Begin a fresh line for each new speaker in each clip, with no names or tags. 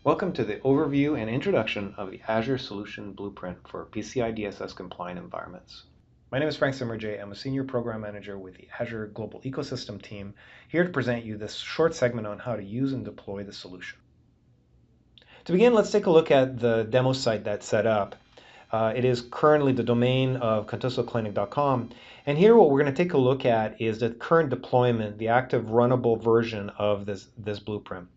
Welcome to the overview and introduction of the Azure Solution Blueprint for PCI DSS compliant environments. My name is Frank Simmerjay. I'm a Senior Program Manager with the Azure Global Ecosystem team, here to present you this short segment on how to use and deploy the solution. To begin, let's take a look at the demo site that's set up. It is currently the domain of contosoclinic.com, and here what we're going to take a look at is the current deployment, the active runnable version of this blueprint.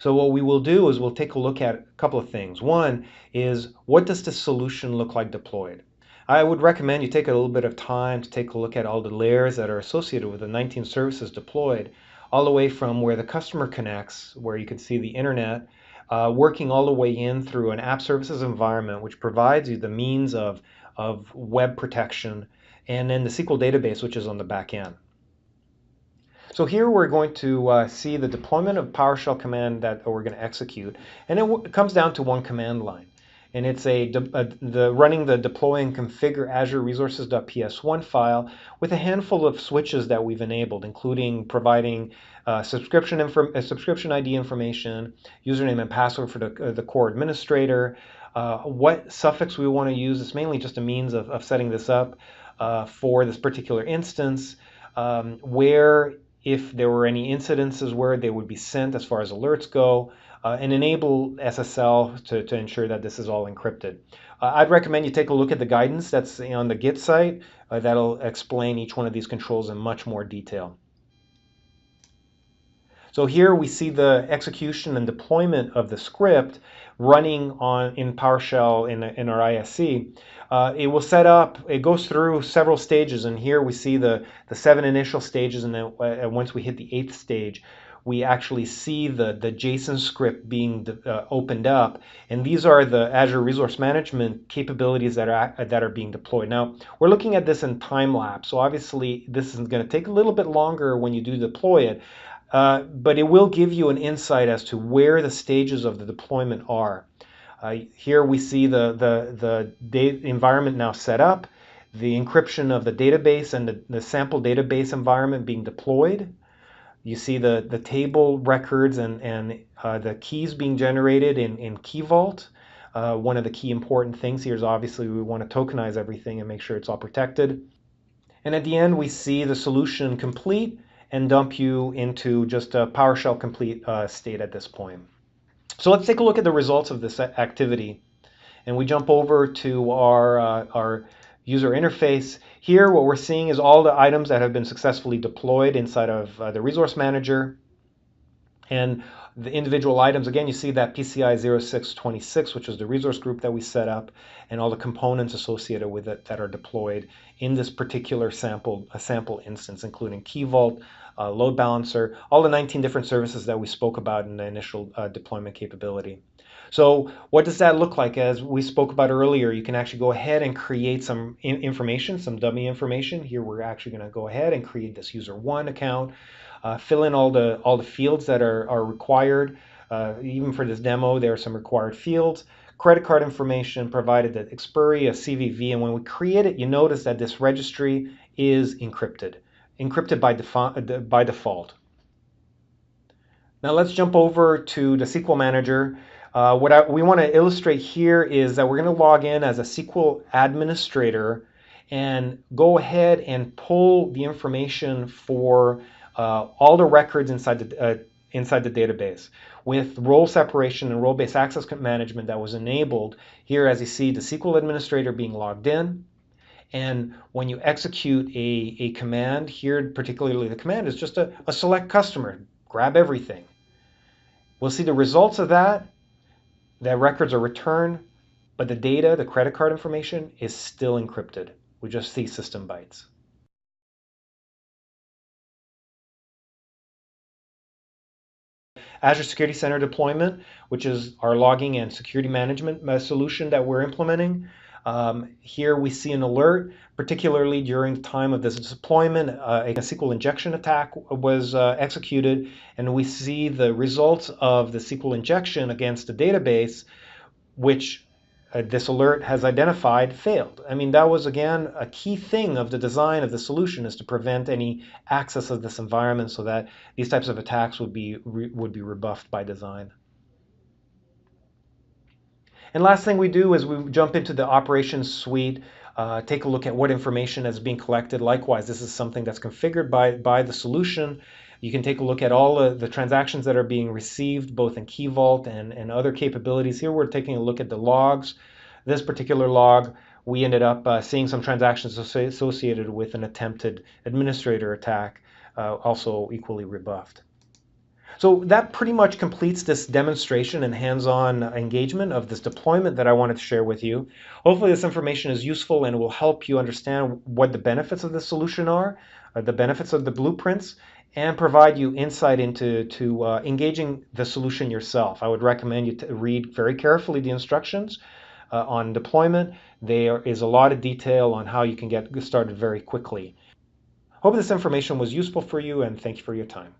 So what we will do is we'll take a look at a couple of things. One is, what does the solution look like deployed? I would recommend you take a little bit of time to take a look at all the layers that are associated with the 19 services deployed, all the way from where the customer connects, where you can see the internet, working all the way in through an app services environment, which provides you the means of web protection, and then the SQL database, which is on the back end. So here we're going to see the deployment of PowerShell command that we're going to execute, and it comes down to one command line, and it's running the deploy and configure Azure resources.ps1 file with a handful of switches that we've enabled, including providing subscription ID information, username and password for the core administrator, what suffix we want to use. It's mainly just a means of setting this up for this particular instance, where if there were any incidences where they would be sent as far as alerts go, and enable SSL to ensure that this is all encrypted. I'd recommend you take a look at the guidance that's on the Git site. That'll explain each one of these controls in much more detail. So here we see the execution and deployment of the script running in PowerShell in our ISC. It will set up, it goes through several stages, and here we see the 7 initial stages, and then once we hit the 8th stage, we actually see the JSON script being opened up, and these are the Azure Resource Management capabilities that are being deployed. Now, we're looking at this in time lapse, so obviously this is going to take a little bit longer when you do deploy it, but it will give you an insight as to where the stages of the deployment are. Here we see the environment now set up, the encryption of the database and the sample database environment being deployed. You see the table records and the keys being generated in Key Vault. One of the key important things here is obviously we want to tokenize everything and make sure it's all protected. And at the end, we see the solution complete and dump you into just a PowerShell complete state at this point. So let's take a look at the results of this activity. And we jump over to our user interface. Here, what we're seeing is all the items that have been successfully deployed inside of the Resource Manager. And the individual items, again, you see that PCI 0626, which is the resource group that we set up, and all the components associated with it that are deployed in this particular sample instance, including Key Vault, load balancer, all the 19 different services that we spoke about in the initial deployment capability. So what does that look like? As we spoke about earlier, you can actually go ahead and create some information, some dummy information. Here we're actually going to go ahead and create this user 1 account, fill in all the fields that are required. Even for this demo, there are some required fields. Credit card information provided, that expiry, a CVV, and when we create it, you notice that this registry is encrypted by default. Now let's jump over to the SQL Manager. What we want to illustrate here is that we're going to log in as a SQL administrator and go ahead and pull the information for all the records inside the database with role separation and role-based access management that was enabled. Here, as you see, the SQL administrator being logged in. And when you execute a command, here particularly the command is just a select customer, grab everything. We'll see the results of that. That records are returned, but the data, the credit card information, is still encrypted. We just see system bytes. Azure Security Center deployment, which is our logging and security management solution that we're implementing. Here we see an alert, particularly during the time of this deployment, a SQL injection attack was executed, and we see the results of the SQL injection against the database, which this alert has identified failed. I mean, that was, again, a key thing of the design of the solution, is to prevent any access of this environment so that these types of attacks would be rebuffed by design. And last thing we do is we jump into the operations suite, take a look at what information is being collected. Likewise, this is something that's configured by the solution. You can take a look at all the transactions that are being received, both in Key Vault and other capabilities. Here we're taking a look at the logs. This particular log, we ended up seeing some transactions associated with an attempted administrator attack, also equally rebuffed. So that pretty much completes this demonstration and hands-on engagement of this deployment that I wanted to share with you. Hopefully this information is useful and will help you understand what the benefits of the solution are, the benefits of the blueprints, and provide you insight into engaging the solution yourself. I would recommend you to read very carefully the instructions on deployment. There is a lot of detail on how you can get started very quickly. Hope this information was useful for you, and thank you for your time.